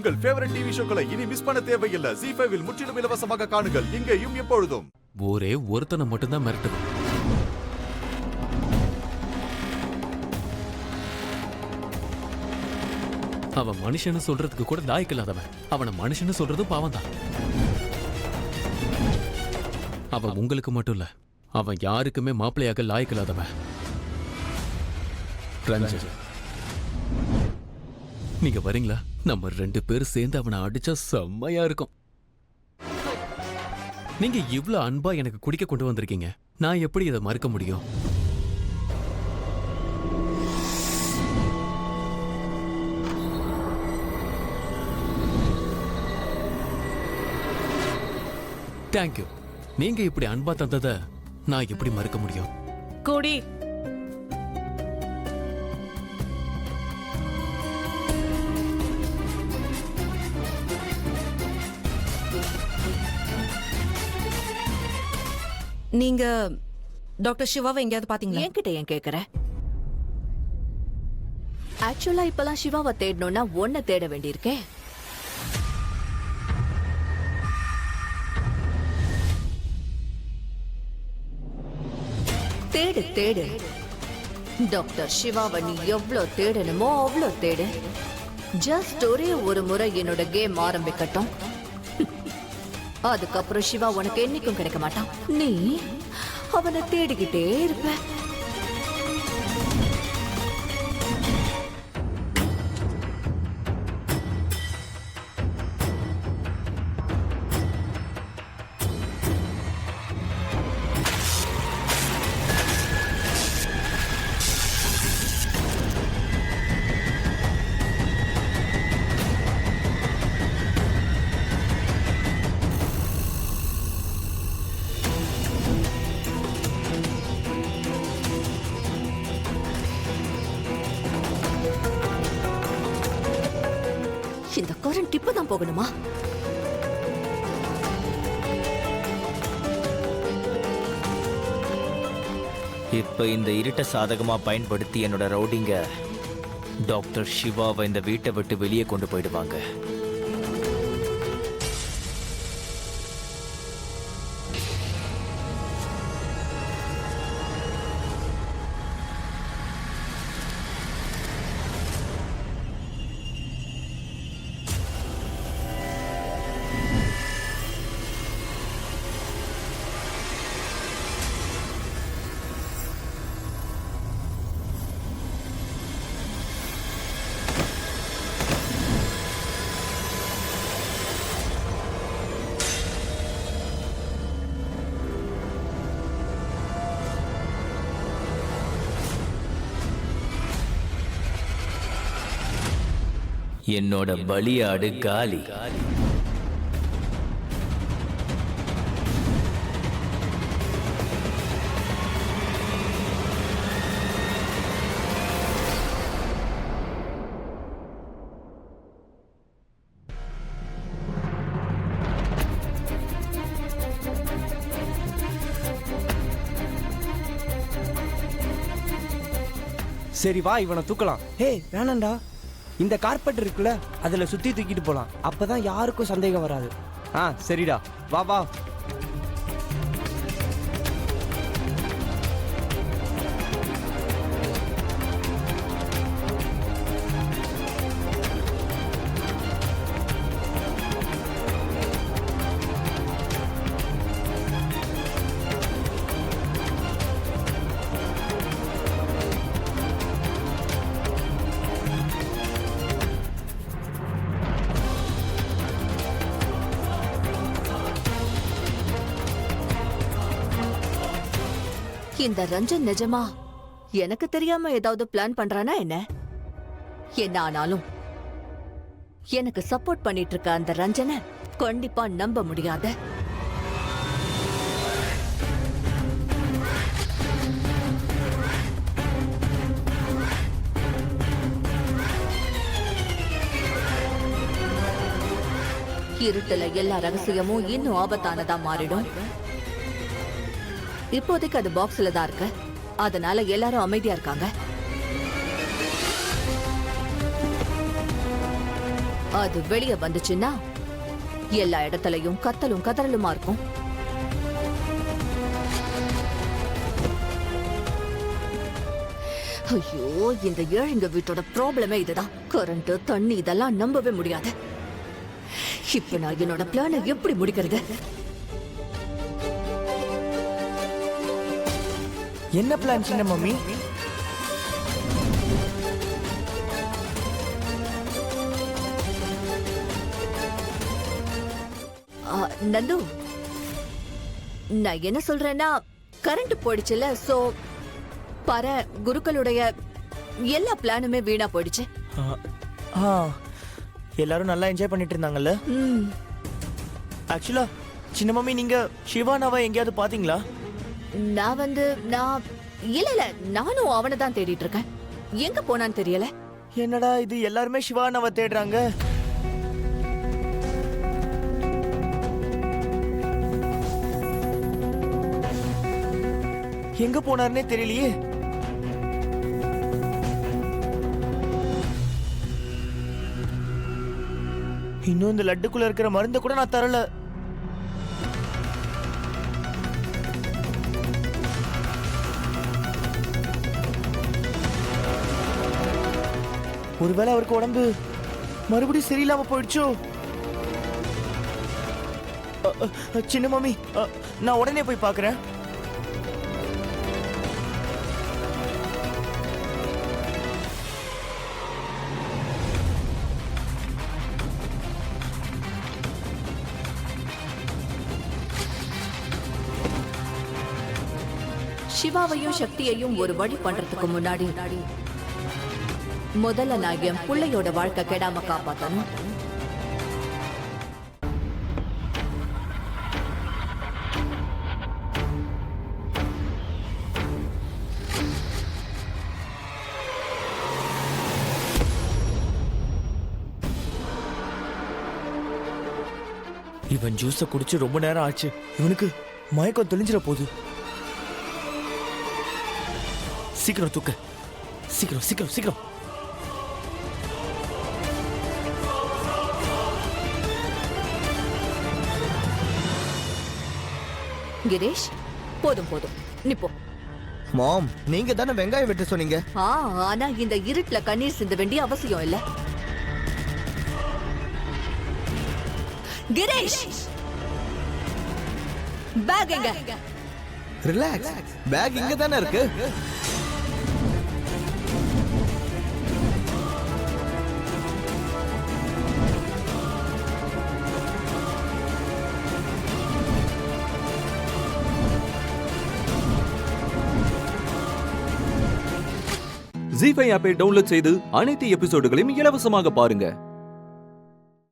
உங்கள் favourite TV ஷோக்களை இனி miss பண்ண தேவையில்லை. ZEE5 இல் முற்றிலும் இலவசமாக காணுங்கள், இங்கேயும் எப்பொழுதும். ஒரே ஒருத்தனை மட்டும்தான் மிரட்டணும். அவன் மனுஷன்னு சொல்றதுக்கு கூட லாய்க்கு இல்லாதவன். அவனை மனுஷன்னு சொல்றதும் பாவம் தான். அவன் உங்களுக்கு மட்டும் இல்ல, அவன் யாருக்குமே மாப்பிள்ளையாக லாய்க்கு இல்லாதவன். ரஞ்சன், நீங்க வரீங்களா? நம்ம 2 பேரும் சேர்ந்து அவனை அடிச்சா செம்மையா இருக்கும். நீங்க இவ்ளோ அன்பா எனக்கு குடிக்க கொண்டு வந்திருக்கீங்க, நான் எப்படி இதை மறுக்க முடியும்? தேங்க்யூ. நீங்க இப்படி அன்பா தந்ததை நான் எப்படி மறுக்க முடியும்? கோடி, நீங்க டாக்டர் சிவாவை எங்கேயாவது பாத்தீங்களா? என்கிட்ட ஏன் கேக்குற? ஆக்சுவலா இப்பெல்லாம் சிவாவை தேடணும்னா ஒன்ன தேட வேண்டியிருக்கே. தேடு தேடு, டாக்டர் சிவாவை நீ எவ்வளவு தேடணுமோ அவ்வளோ தேடு. ஜஸ்ட் ஒரே ஒரு முறை என்னோட கேம் ஆரம்பிக்கட்டும். அதுக்கப்புறம் சிவா உனக்கு என்னைக்கும் கிடைக்க மாட்டான். நீ அவனை தேடிக்கிட்டே இருப்ப. இந்த கரண்ட் இப்பதான் போகணுமா? இப்ப இந்த இருட்ட சாதகமா பயன்படுத்தி என்னோட ரவுடிங்க டாக்டர் சிவாவை இந்த வீட்டை விட்டு வெளியே கொண்டு போயிடுவாங்க. என்னோட பலியாடு காலி. சரி வா, இவனை தூக்கலாம். ஹே வேணாண்டா, இந்த கார்பெட் இருக்குல்ல, அதுல சுத்தி தூக்கிட்டு போலாம். அப்பதான் யாருக்கும் சந்தேகம் வராது. சரிடா, வா வா. இந்த ரஞ்சன் நிஜமா எனக்கு தெரியாம ஏதாவது பிளான் பண்றானா என்ன? என்ன ஆனாலும் எனக்கு சப்போர்ட் பண்ணிட்டு இருக்க அந்த ரஞ்சனை கண்டிப்பா நம்ப முடியாத. இருட்டுல எல்லா ரகசியமும் இன்னும் ஆபத்தானதா மாறிடும். இப்போதைக்கு அது பாக்ஸ்ல தான் இருக்கு, அதனால எல்லாரும் அமைதியா இருக்காங்க. அது வெளிய வந்துச்சுன்னா எல்லா இடத்துலயும் கத்தலும் கதறலுமா இருக்கும். ஐயோ, இந்த ஏழைங்க வீட்டோட ப்ராப்ளமே இதுதான். கரண்ட், தண்ணி இதெல்லாம் நம்பவே முடியாது. இப்ப நான் என்னோட பிளானை எப்படி முடிக்கிறது? என்ன பிளான் சின்ன மம்மி? நந்து, நான் என்ன சொல்றேன்னா, கரண்ட் போயிடுச்சுல, சோ பர குருக்களுடைய எல்லா பிளானுமே வீணா போயிடுச்சு. எல்லாரும் நல்லா என்ஜாய் பண்ணிட்டு இருந்தாங்கல்ல. ம், ஆக்சுவலா சின்ன மம்மி, நீங்க சிவானாவை எங்கேயாவது பாத்தீங்களா? நான் இல்ல நானும் அவனை தான் தேடிட்டு இருக்கேன். எங்க போனான்னு தெரியல. என்னடா இது, எல்லாருமே சிவானாவை தேடுறாங்க. எங்க போனாருன்னே தெரியலையே. இன்னும் இந்த லட்டுக்குள்ள இருக்கிற மருந்தை கூட நான் தரல. ஒருவேளை அவருக்கு உடம்பு மறுபடியும் சரியில்லாம போயிடுச்சோ? சின்ன மாமி, நான் உடனே போய் பார்க்கறேன். சிவாவையும் சக்தியையும் ஒரு வழி பண்றதுக்கு முன்னாடி முதல்ல நான் என் பிள்ளையோட வாழ்க்கை கெடாம காப்பாத்தணும். இவன் ஜூஸை குடிச்சு ரொம்ப நேரம் ஆச்சு. இவனுக்கு மயக்கம் தெளிஞ்சிட போகுது. சீக்கிரம் தூக்க, சீக்கிரம் சீக்கிரம் சீக்கிரம். கிரீஷ், போதும் போதும், நிப்போ. மாம், நீங்க தானே வெங்காயம் வெட்ட சொன்னீங்க. ஆனா இந்த இருட்டுல கண்ணீர் சிந்த வேண்டிய அவசியம் இல்ல. கிரீஷ், பேக் எங்க? ரிலாக்ஸ், பேக் இங்க தானே இருக்கு. ஜீ5 ஆப்பை டவுன்லோட் செய்து அனைத்து எபிசோடுகளையும் இலவசமாக பாருங்க.